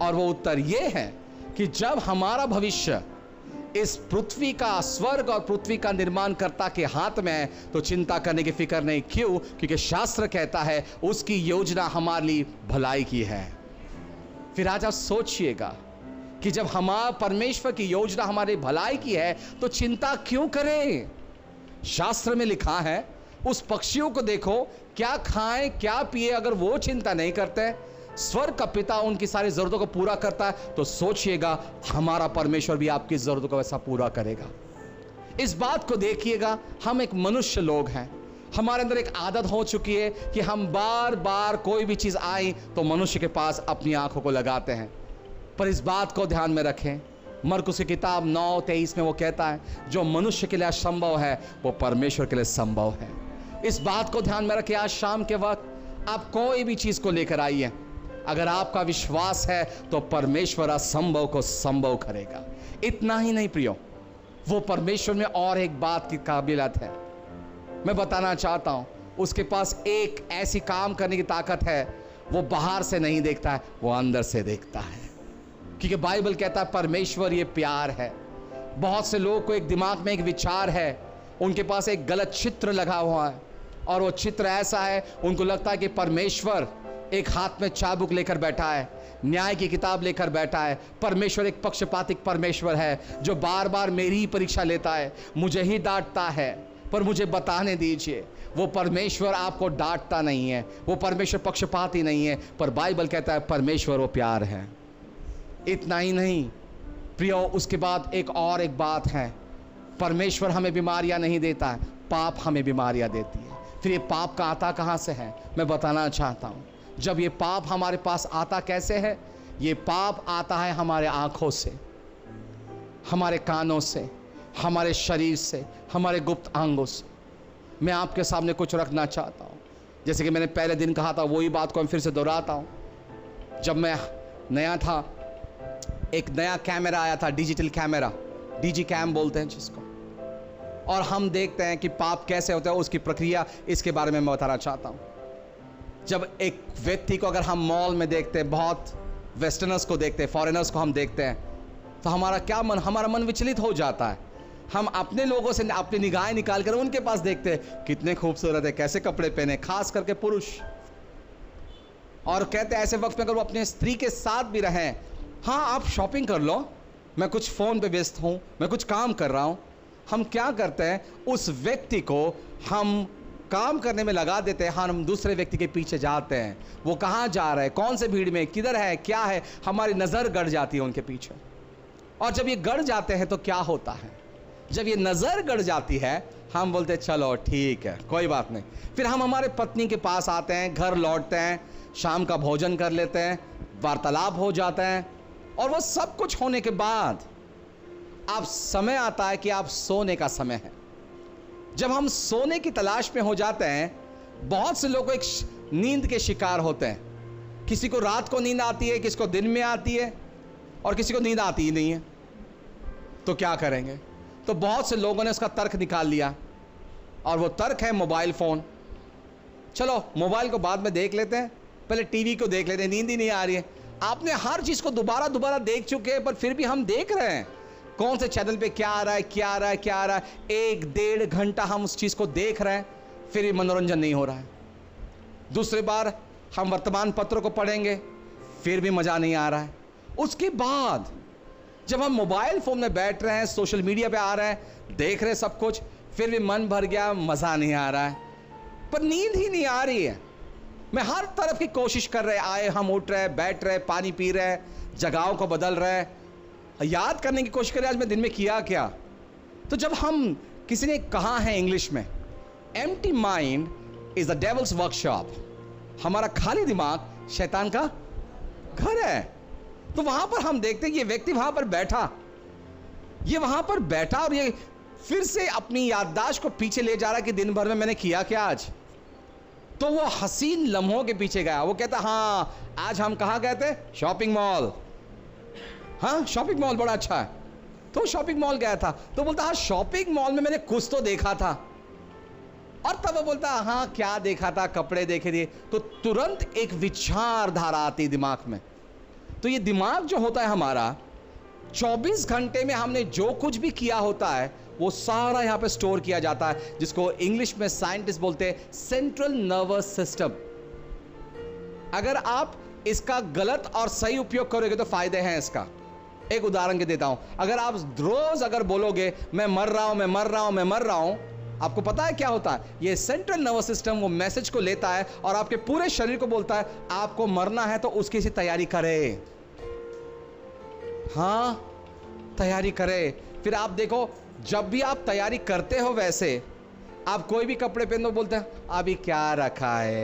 और वो उत्तर ये है कि जब हमारा भविष्य इस पृथ्वी का, स्वर्ग और पृथ्वी का निर्माणकर्ता के हाथ में है, तो चिंता करने की फिक्र नहीं। क्यों? क्योंकि शास्त्र कहता है उसकी योजना हमारे लिए भलाई की है। फिर आज आप सोचिएगा कि जब हमारा परमेश्वर की योजना हमारे भलाई की है तो चिंता क्यों करें? शास्त्र में लिखा है उस पक्षियों को देखो, क्या खाएं क्या पिए, अगर वो चिंता नहीं करते, स्वर्ग का पिता उनकी सारी जरूरतों को पूरा करता है, तो सोचिएगा हमारा परमेश्वर भी आपकी जरूरतों को वैसा पूरा करेगा। इस बात को देखिएगा, हम एक मनुष्य लोग हैं, हमारे अंदर एक आदत हो चुकी है कि हम बार बार कोई भी चीज आई तो मनुष्य के पास अपनी आंखों को लगाते हैं। पर इस बात को ध्यान में रखें, मरकुस की किताब 9:23 में वो कहता है जो मनुष्य के लिए असंभव है वो परमेश्वर के लिए संभव है। इस बात को ध्यान में रखें। आज शाम के वक्त आप कोई भी चीज को लेकर आइए, अगर आपका विश्वास है तो परमेश्वर असंभव को संभव करेगा। इतना ही नहीं प्रियो, वो परमेश्वर में और एक बात की काबिलियत है, मैं बताना चाहता हूं। उसके पास एक ऐसी काम करने की ताकत है, वो बाहर से नहीं देखता है, वो अंदर से देखता है। क्योंकि बाइबल कहता है परमेश्वर ये प्यार है। बहुत से लोगों को एक दिमाग में एक विचार है, उनके पास एक गलत चित्र लगा हुआ है, और वो चित्र ऐसा है, उनको लगता है कि परमेश्वर एक हाथ में चाबुक लेकर बैठा है, न्याय की किताब लेकर बैठा है। परमेश्वर एक पक्षपातिक परमेश्वर है जो बार बार मेरी ही परीक्षा लेता है, मुझे ही डांटता है। पर मुझे बताने दीजिए, वो परमेश्वर आपको डांटता नहीं है, वो परमेश्वर पक्षपाती नहीं है, पर बाइबल कहता है परमेश्वर वो प्यार है। इतना ही नहीं प्रियो, उसके बाद एक बात है, परमेश्वर हमें बीमारियां नहीं देता है, पाप हमें बीमारियां देती है। फिर ये पाप का आता कहां से है, मैं बताना चाहता हूं। जब ये पाप हमारे पास आता कैसे है, ये पाप आता है हमारे आंखों से, हमारे कानों से, हमारे शरीर से, हमारे गुप्त अंगों से। मैं आपके सामने कुछ रखना चाहता हूं, जैसे कि मैंने पहले दिन कहा था, वही बात को मैं फिर से दोहराता हूं। जब मैं नया था, एक नया कैमरा आया था, डिजिटल कैमरा, डीजी कैम बोलते हैं जिसको, और हम देखते हैं कि पाप कैसे होता है, उसकी प्रक्रिया, इसके बारे में मैं बताना चाहता हूं। जब एक व्यक्ति को अगर हम मॉल में देखते हैं, बहुत वेस्टर्नर्स को देखते हैं, फॉरेनर्स को हम देखते हैं, तो हमारा मन विचलित हो जाता है। हम अपने लोगों से अपनी निगाहें निकाल कर उनके पास देखते हैं, कितने खूबसूरत है, कैसे कपड़े पहने, खास करके पुरुष, और कहते हैं ऐसे वक्त में अगर वो अपने स्त्री के साथ भी रहें, हाँ आप शॉपिंग कर लो, मैं कुछ फ़ोन पे व्यस्त हूँ, मैं कुछ काम कर रहा हूँ। हम क्या करते हैं, उस व्यक्ति को हम काम करने में लगा देते हैं, हाँ हम दूसरे व्यक्ति के पीछे जाते हैं, वो कहाँ जा रहा है, कौन से भीड़ में, किधर है, क्या है, हमारी नज़र गड़ जाती है उनके पीछे। और जब ये गड़ जाते हैं तो क्या होता है, जब ये नज़र गड़ जाती है, हम बोलते हैं चलो ठीक है कोई बात नहीं। फिर हम हमारे पत्नी के पास आते हैं, घर लौटते हैं, शाम का भोजन कर लेते हैं, वार्तालाप हो जाता है, और वो सब कुछ होने के बाद आप समय आता है कि आप सोने का समय है। जब हम सोने की तलाश में हो जाते हैं, बहुत से लोग एक नींद के शिकार होते हैं। किसी को रात को नींद आती है, किसी को दिन में आती है, और किसी को नींद आती ही नहीं है। तो क्या करेंगे? तो बहुत से लोगों ने उसका तर्क निकाल लिया, और वो तर्क है मोबाइल फ़ोन। चलो मोबाइल को बाद में देख लेते हैं, पहले टीवी को देख लेते हैं, नींद ही नहीं आ रही है। आपने हर चीज़ को दोबारा दोबारा देख चुके हैं, पर फिर भी हम देख रहे हैं कौन से चैनल पे क्या आ रहा है, क्या आ रहा है, क्या आ रहा है। 1-1.5 घंटा हम उस चीज़ को देख रहे हैं, फिर भी मनोरंजन नहीं हो रहा है। दूसरी बार हम वर्तमान पत्रों को पढ़ेंगे, फिर भी मज़ा नहीं आ रहा है। उसके बाद जब हम मोबाइल फ़ोन में बैठ रहे हैं, सोशल मीडिया पे आ रहे हैं, देख रहे हैं सब कुछ, फिर भी मन भर गया, मज़ा नहीं आ रहा है, पर नींद ही नहीं आ रही है। मैं हर तरफ की कोशिश कर रहे, आए हम उठ रहे, बैठ रहे, पानी पी रहे, जगहों को बदल रहे, याद करने की कोशिश करें आज मैं दिन में किया क्या। तो जब हम, किसी ने कहा है इंग्लिश में, empty mind is the devils workshop, हमारा खाली दिमाग शैतान का घर है। तो वहां पर हम देखते हैं ये व्यक्ति वहां पर बैठा, ये वहां पर बैठा, और ये फिर से अपनी याददाश्त को पीछे ले जा रहा है कि दिन भर में मैंने किया क्या आज। तो वो हसीन लम्हों के पीछे गया, वो कहता हाँ आज हम कहाँ गए थे, शॉपिंग मॉल, हाँ शॉपिंग मॉल बड़ा अच्छा है, तो शॉपिंग मॉल गया था। तो बोलता हाँ शॉपिंग मॉल में मैंने कुछ तो देखा था, और तब वो बोलता हाँ क्या देखा था, कपड़े देखे थे। तो तुरंत एक विचारधारा आती दिमाग में, तो ये दिमाग जो होता है हमारा, 24 घंटे में हमने जो कुछ भी किया होता है वो सारा यहां पे स्टोर किया जाता है, जिसको इंग्लिश में साइंटिस्ट बोलते हैं सेंट्रल नर्वस सिस्टम। अगर आप इसका गलत और सही उपयोग करोगे तो फायदे हैं इसका। एक उदाहरण के देता हूं, अगर आप रोज अगर बोलोगे मैं मर रहा हूं, मैं मर रहा हूं, मैं मर रहा हूं, आपको पता है क्या होता है? ये सेंट्रल नर्वस सिस्टम वो मैसेज को लेता है और आपके पूरे शरीर को बोलता है आपको मरना है तो उसकी सी तैयारी करें। हां, तैयारी करें। फिर आप देखो, जब भी आप तैयारी करते हो, वैसे आप कोई भी कपड़े पहन दो, बोलते हैं अभी क्या रखा है।